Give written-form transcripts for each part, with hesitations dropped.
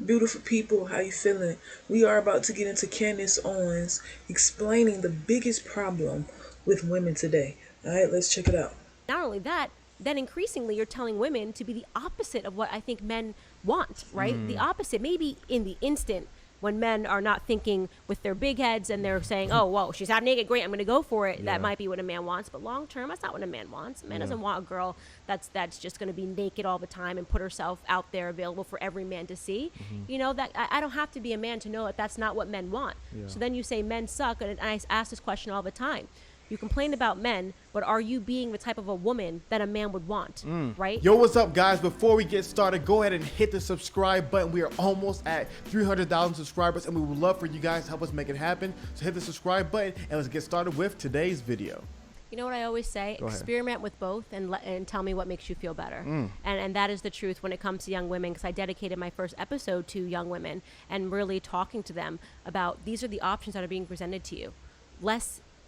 Beautiful people, how you feeling? We are about to get into Candace Owens explaining the biggest problem with women today. All right, let's check it out. Not only that, then increasingly you're telling women to be the opposite of what I think men want, right? The opposite. Maybe in the instant when men are not thinking with their big heads and they're saying, oh, whoa, she's half naked, great, I'm going to go for it. That Yeah. might be what a man wants. But long term, that's not what a man wants. A man Yeah. doesn't want a girl that's just going to be naked all the time and put herself out there available for every man to see. You know, that I don't have to be a man to know that that's not what men want. Yeah. So then you say men suck. And I ask this question all the time. You complain about men, but are you being the type of a woman that a man would want, right? Yo, what's up, guys? Before we get started, go ahead and hit the subscribe button. We are almost at 300,000 subscribers, and we would love for you guys to help us make it happen. So hit the subscribe button, and let's get started with today's video. You know what I always say? Go ahead. Experiment with both and tell me what makes you feel better. And that is the truth when it comes to young women, because I dedicated my first episode to young women and really talking to them about these are the options that are being presented to you.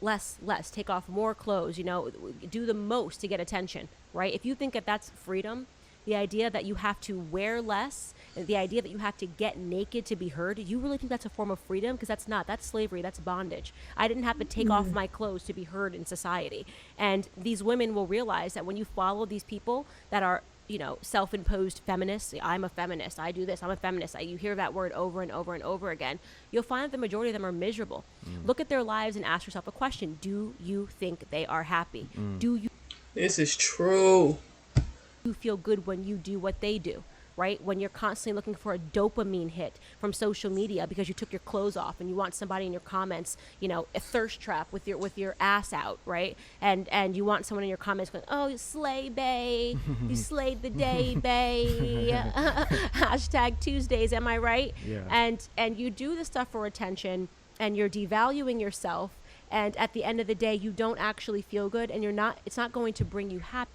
Less, take off more clothes, you know, do the most to get attention, right? If you think that that's freedom, the idea that you have to wear less, the idea that you have to get naked to be heard, you really think that's a form of freedom? Because that's slavery, that's bondage. I didn't have to take off my clothes to be heard in society. And these women will realize that when you follow these people that are, you know, self-imposed feminists, I'm a feminist, I do this, I'm a feminist, you hear that word over and over and over again, you'll find that the majority of them are miserable. Look at their lives and ask yourself a question. Do you think they are happy? Do This is true. you feel good when you do what they do? Right? When you're constantly looking for a dopamine hit from social media because you took your clothes off and you want somebody in your comments, you know, a thirst trap with your ass out, right? And you want someone in your comments going, "Oh, you slay bae, you slayed the day, bae." Hashtag Tuesdays, am I right? Yeah. And you do this stuff for attention, and you're devaluing yourself. And at the end of the day, you don't actually feel good, and it's not going to bring you happiness.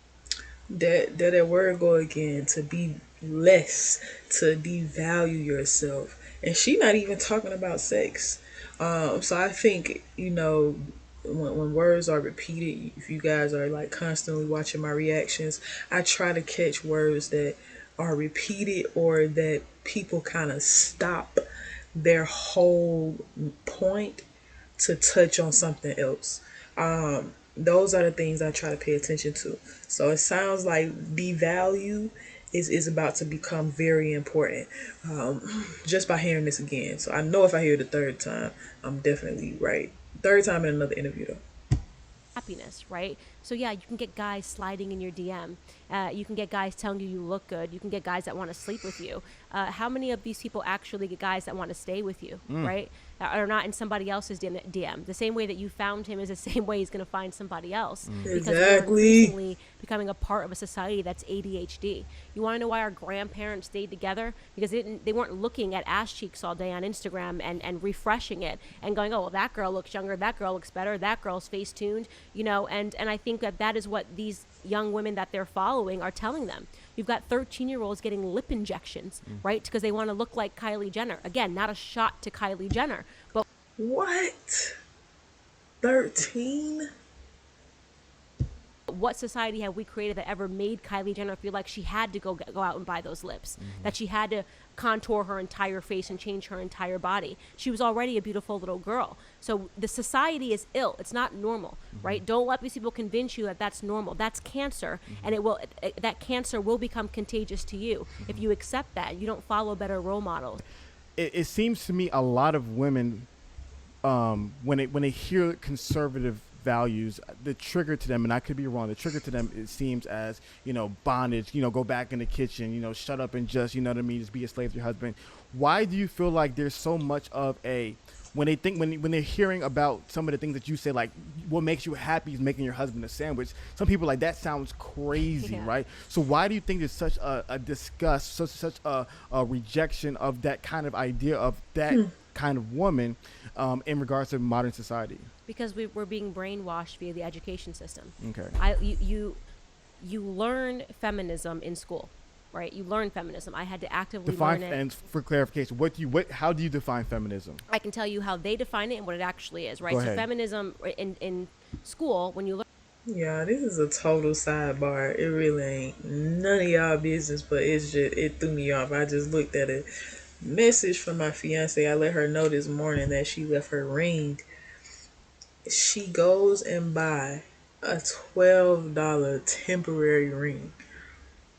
That word go again, to be less, to devalue yourself. And she not even talking about sex. So I think, when words are repeated, if you guys are like constantly watching my reactions, I try to catch words that are repeated or that people kind of stop their whole point to touch on something else. Those are the things I try to pay attention to. So it sounds like devalue is about to become very important, just by hearing this again. So I know if I hear it the third time, I'm definitely right. Third time in another interview, though. Happiness, right? So yeah, you can get guys sliding in your DM. You can get guys telling you look good. You can get guys that want to sleep with you. How many of these people actually get guys that want to stay with you, right? Are not in somebody else's DM. The same way that you found him is the same way he's going to find somebody else. Because we're Exactly. increasingly becoming a part of a society that's ADHD. You want to know why our grandparents stayed together? Because they weren't looking at ass cheeks all day on Instagram and refreshing it and going, oh, well, that girl looks younger, that girl looks better, that girl's face tuned, you know, and I think that is what these young women that they're following are telling them. You've got 13-year-olds getting lip injections, right? Because they want to look like Kylie Jenner. Again, not a shot to Kylie Jenner, but What? 13? what society have we created that ever made Kylie Jenner feel like she had to go out and buy those lips, that she had to contour her entire face and change her entire body? She was already a beautiful little girl. So the society is ill. It's not normal, right? Don't let these people convince you that that's normal. That's cancer, and that cancer will become contagious to you if you accept that. You don't follow better role models. It seems to me a lot of women, when they hear conservative values, the trigger to them, and I could be wrong, the trigger to them, it seems as, you know, bondage, you know, go back in the kitchen, you know, shut up and just, you know what I mean, just be a slave to your husband. Why do you feel like there's so much of a, when they're hearing about some of the things that you say, like what makes you happy is making your husband a sandwich, some people like that sounds crazy, Yeah. right? So why do you think there's such a disgust, such a rejection of that kind of idea of that kind of woman, in regards to modern society? Because we're being brainwashed via the education system. Okay. You learn feminism in school, right? You learn feminism. I had to actively Define, learn it. and for clarification, how do you define feminism? I can tell you how they define it and what it actually is, right? Go So ahead. feminism in school, when you learn Yeah, this is a total sidebar. It really ain't none of y'all business, but it threw me off. I just looked at it. Message from my fiance. I let her know this morning that she left her ring. She goes and buy a $12 temporary ring.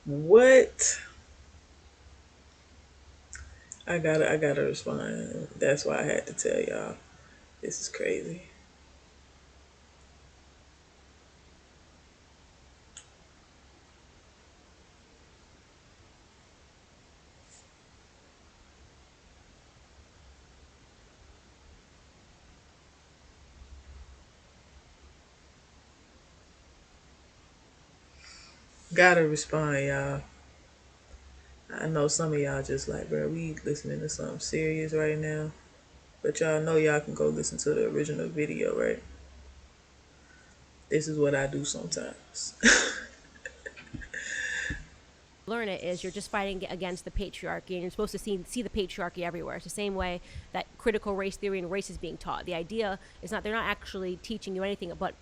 What? I gotta respond. That's why I had to tell y'all. This is crazy. Gotta respond, y'all. I know some of y'all just like, bro, we listening to something serious right now. But y'all know y'all can go listen to the original video, right? This is what I do sometimes. Learn it is you're just fighting against the patriarchy, and you're supposed to see the patriarchy everywhere. It's the same way that critical race theory and race is being taught. The idea is not, they're not actually teaching you anything but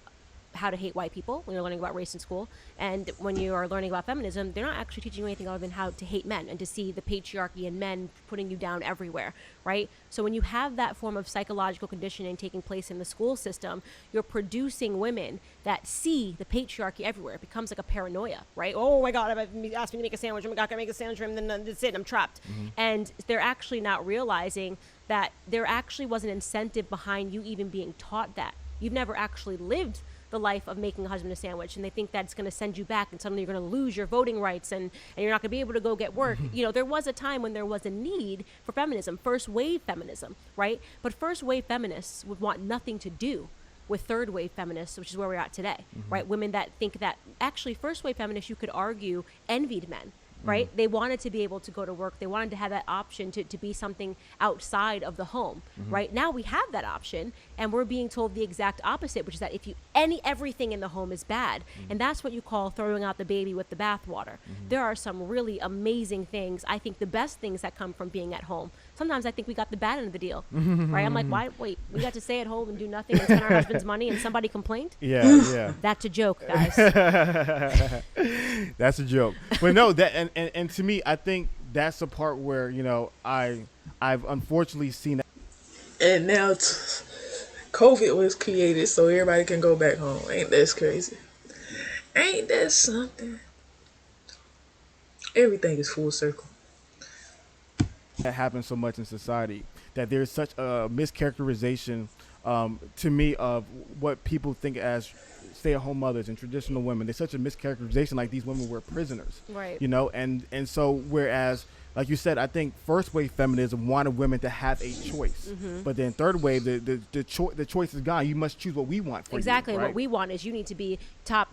how to hate white people when you're learning about race in school. And when you are learning about feminism, they're not actually teaching you anything other than how to hate men and to see the patriarchy and men putting you down everywhere, right? So when you have that form of psychological conditioning taking place in the school system, you're producing women that see the patriarchy everywhere. It becomes like a paranoia, right? Oh my God, I've asked me to make a sandwich. Oh my God, can I make a sandwich? And then that's it, I'm trapped. And they're actually not realizing that there actually was an incentive behind you even being taught that. You've never actually lived the life of making a husband a sandwich, and they think that's going to send you back and suddenly you're going to lose your voting rights and you're not going to be able to go get work. You know, there was a time when there was a need for feminism, first wave feminism, right? But first wave feminists would want nothing to do with third wave feminists, which is where we're at today, right? Women that think that actually first wave feminists, you could argue, envied men. Right? They wanted to be able to go to work. They wanted to have that option to be something outside of the home. Right? Now we have that option, and we're being told the exact opposite, which is that if you everything in the home is bad. And that's what you call throwing out the baby with the bathwater. There are some really amazing things. I think the best things that come from being at home. Sometimes I think we got the bad end of the deal. Right? I'm like, why? Wait, we got to stay at home and do nothing and spend our husband's money, and somebody complained? Yeah. That's a joke, guys. That's a joke. But no, that and to me, I think that's the part where, you know, I've unfortunately seen that. And now COVID was created so everybody can go back home. Ain't that crazy? Ain't that something? Everything is full circle. That happens so much in society, that there's such a mischaracterization to me of what people think as stay-at-home mothers and traditional women. There's such a mischaracterization, like these women were prisoners, Right. you know, and so whereas, like you said, I think first wave feminism wanted women to have a choice, but then third wave, the choice is gone. You must choose what we want for Exactly. you, right? What we want is you need to be top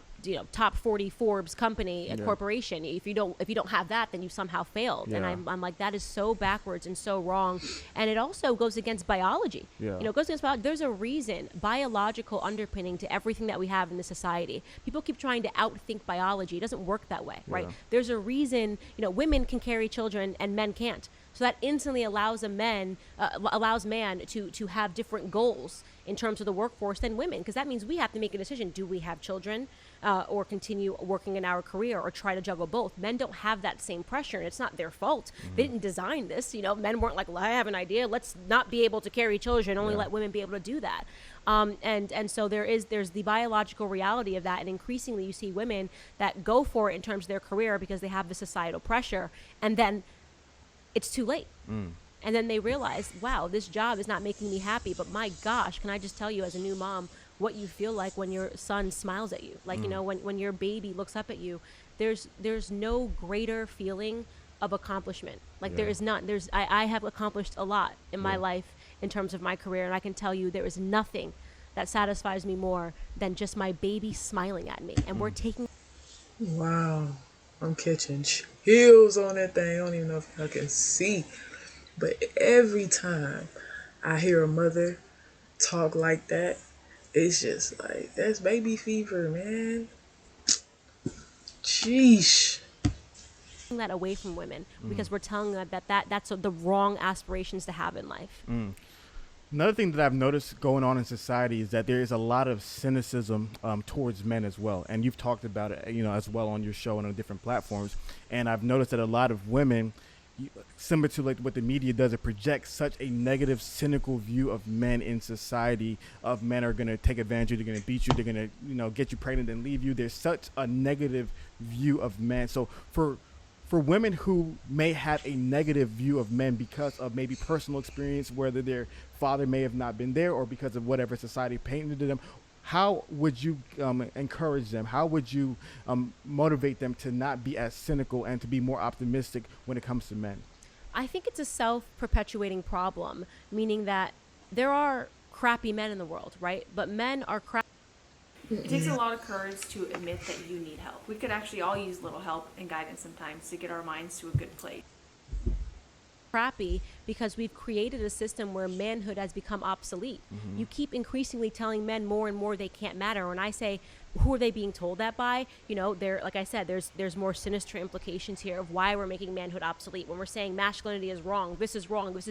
40 Forbes company, a corporation. If you don't have that, then you somehow failed. And I'm like, that is so backwards and so wrong. And it also goes against biology. Yeah. You know, it goes against biology. There's a reason, biological underpinning to everything that we have in the society. People keep trying to outthink biology. It doesn't work that way, right? There's a reason, you know, women can carry children and men can't. So that instantly allows man to have different goals in terms of the workforce than women, because that means we have to make a decision: do we have children, or continue working in our career, or try to juggle both? Men don't have that same pressure, and it's not their fault. They didn't design this. You know, men weren't like, well, I have an idea, let's not be able to carry children, only let women be able to do that. And so there's the biological reality of that, and increasingly you see women that go for it in terms of their career because they have the societal pressure, and then it's too late. And then they realize, wow, this job is not making me happy. But my gosh, can I just tell you as a new mom what you feel like when your son smiles at you? Like, you know, when your baby looks up at you, there's no greater feeling of accomplishment. Like there is none. I have accomplished a lot in my life in terms of my career. And I can tell you there is nothing that satisfies me more than just my baby smiling at me. And we're taking... Wow. I'm catching chills on that thing. I don't even know if I can see. But every time I hear a mother talk like that, it's just like, that's baby fever, man. Sheesh. that away from women because we're telling them that's the wrong aspirations to have in life. Another thing that I've noticed going on in society is that there is a lot of cynicism towards men as well. And you've talked about it, you know, as well on your show and on different platforms. And I've noticed that a lot of women similar to like what the media does, it projects such a negative, cynical view of men in society. Of men are going to take advantage of you, they're going to beat you, they're going to get you pregnant and leave you. There's such a negative view of men. So for women who may have a negative view of men because of maybe personal experience, whether their father may have not been there or because of whatever society painted to them, how would you encourage them? How would you motivate them to not be as cynical and to be more optimistic when it comes to men? I think it's a self-perpetuating problem, meaning that there are crappy men in the world, right? But men are crappy. It takes a lot of courage to admit that you need help. We could actually all use a little help and guidance sometimes to get our minds to a good place. Crappy because we've created a system where manhood has become obsolete. You keep increasingly telling men more and more they can't matter. When I say, who are they being told that by? They're, like I said, there's more sinister implications here of why we're making manhood obsolete. When we're saying masculinity is wrong, this is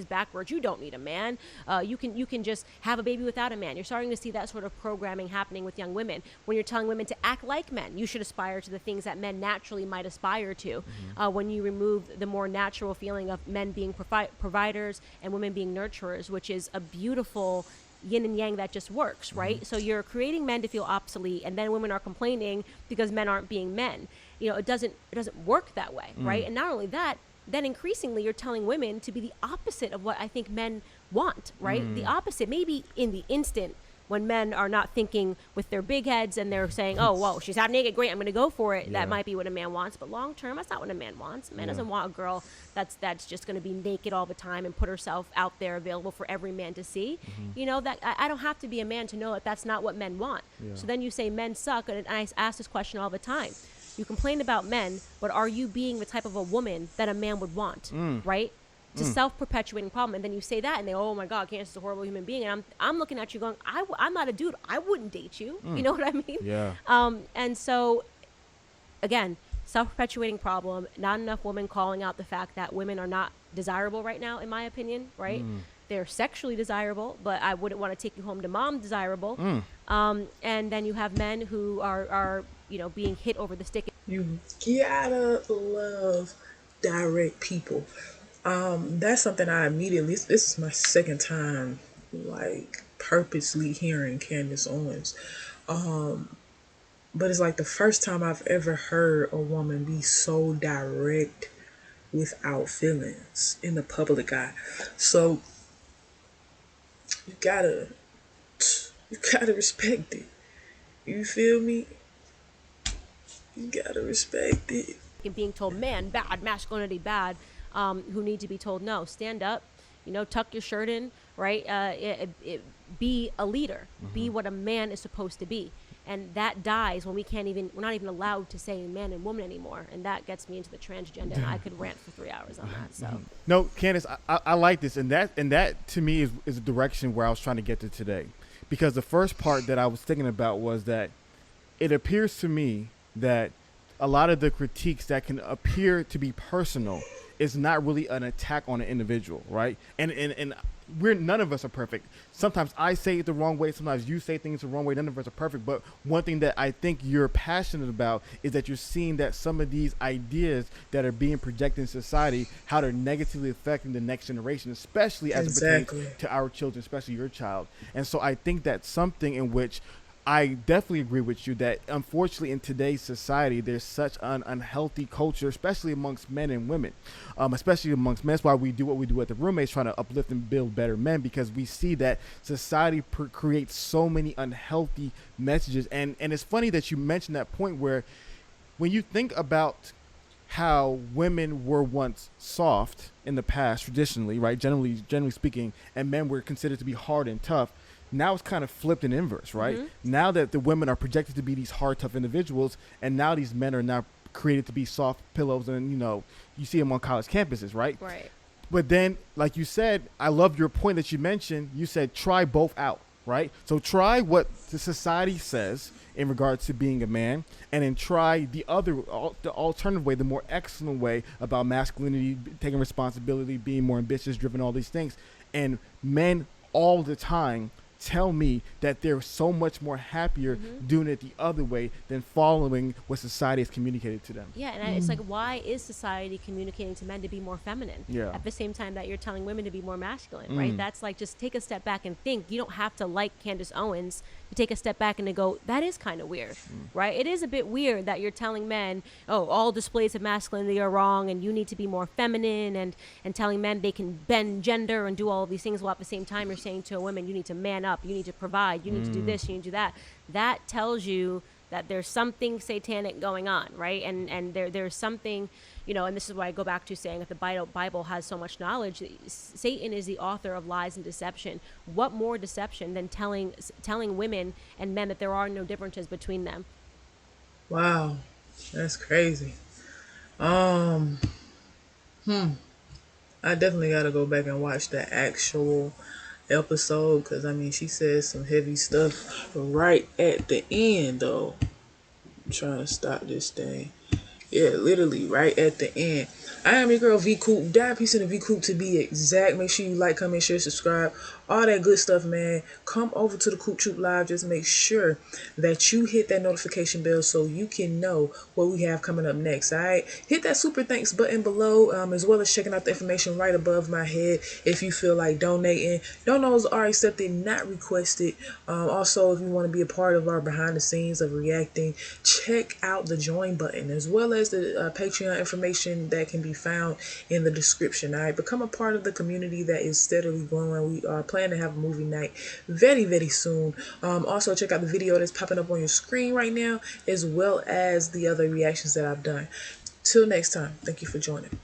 backwards. You don't need a man. You can just have a baby without a man. You're starting to see that sort of programming happening with young women. When you're telling women to act like men, you should aspire to the things that men naturally might aspire to. When you remove the more natural feeling of men being providers and women being nurturers, which is a beautiful yin and yang that just works, right? So you're creating men to feel obsolete, and then women are complaining because men aren't being men. It doesn't work that way, right? And not only that, then increasingly you're telling women to be the opposite of what I think men want, right? The opposite, maybe in the instant when men are not thinking with their big heads and they're saying, oh, whoa, she's half naked, great, I'm going to go for it. That might be what a man wants. But long term, that's not what a man wants. A man doesn't want a girl that's just going to be naked all the time and put herself out there available for every man to see. That I don't have to be a man to know that that's not what men want. So then you say men suck. And I ask this question all the time. You complain about men, but are you being the type of a woman that a man would want, right? It's a self-perpetuating problem. And then you say that and they, oh my God, Candace is a horrible human being. And I'm looking at you going, I'm not a dude. I wouldn't date you. You know what I mean? Yeah. And so, again, self-perpetuating problem, not enough women calling out the fact that women are not desirable right now, in my opinion, right? They're sexually desirable, but I wouldn't want to take you home to mom desirable. And then you have men who are being hit over the stick. You gotta love direct people. That's something I immediately, this is my second time like purposely hearing Candace Owens. But it's like the first time I've ever heard a woman be so direct without feelings in the public eye. So you gotta respect it. You feel me? You gotta respect it. And being told, man, bad, masculinity, bad. Who need to be told, no, stand up, tuck your shirt in, right? Be a leader, be what a man is supposed to be. And that dies when we're not even allowed to say man and woman anymore. And that gets me into the transgender, and I could rant for 3 hours on that. So no, Candace, I like this. And that to me is a direction where I was trying to get to today. Because the first part that I was thinking about was that it appears to me that a lot of the critiques that can appear to be personal is not really an attack on an individual, right? And none of us are perfect. Sometimes I say it the wrong way. Sometimes you say things the wrong way. None of us are perfect. But one thing that I think you're passionate about is that you're seeing that some of these ideas that are being projected in society, how they're negatively affecting the next generation, especially as it pertains to our children, especially your child. And so I think that's something in which I definitely agree with you that unfortunately in today's society, there's such an unhealthy culture, especially amongst men and women, especially amongst men. That's why we do what we do at the Roommates, trying to uplift and build better men, because we see that society creates so many unhealthy messages. And it's funny that you mentioned that point where when you think about how women were once soft in the past, traditionally, right, generally speaking, and men were considered to be hard and tough. Now it's kind of flipped in inverse, right? Now that the women are projected to be these hard, tough individuals, and now these men are now created to be soft pillows, and you see them on college campuses, right? Right. But then, like you said, I love your point that you mentioned. You said try both out, right? So try what the society says in regards to being a man, and then try the alternative way, the more excellent way about masculinity, taking responsibility, being more ambitious, driven, all these things. And men all the time tell me that they're so much more happier doing it the other way than following what society has communicated to them. Yeah, and it's like, why is society communicating to men to be more feminine Yeah. at the same time that you're telling women to be more masculine, right? That's like, just take a step back and think. You don't have to like Candace Owens to take a step back and to go, that is kind of weird, right? It is a bit weird that you're telling men, oh, all displays of masculinity are wrong and you need to be more feminine, and telling men they can bend gender and do all of these things, while at the same time you're saying to a woman, you need to man up, you need to provide, you need to do this, you need to do that. That tells you that there's something satanic going on, right? And there's something, and this is why I go back to saying that the Bible has so much knowledge. Satan is the author of lies and deception. What more deception than telling women and men that there are no differences between them? Wow, that's crazy. Um, I definitely got to go back and watch the actual episode because I mean she says some heavy stuff right at the end though. I'm trying to stop this thing. Yeah, literally right at the end. I am your girl V Coop. Dive piece in the V Coop to be exact. Make sure you like, comment, share, subscribe, all that good stuff, man. Come over to the Coop Troop Live. Just make sure that you hit that notification bell so you can know what we have coming up next. All right, hit that super thanks button below, as well as checking out the information right above my head if you feel like donating. Donos are accepted, not requested. Also, if you want to be a part of our behind the scenes of reacting, check out the join button as well as the Patreon information that can be found in the description. All right, become a part of the community that is steadily growing. We are planning to have a movie night very, very soon. Also, check out the video that's popping up on your screen right now, as well as the other reactions that I've done. Till next time, thank you for joining.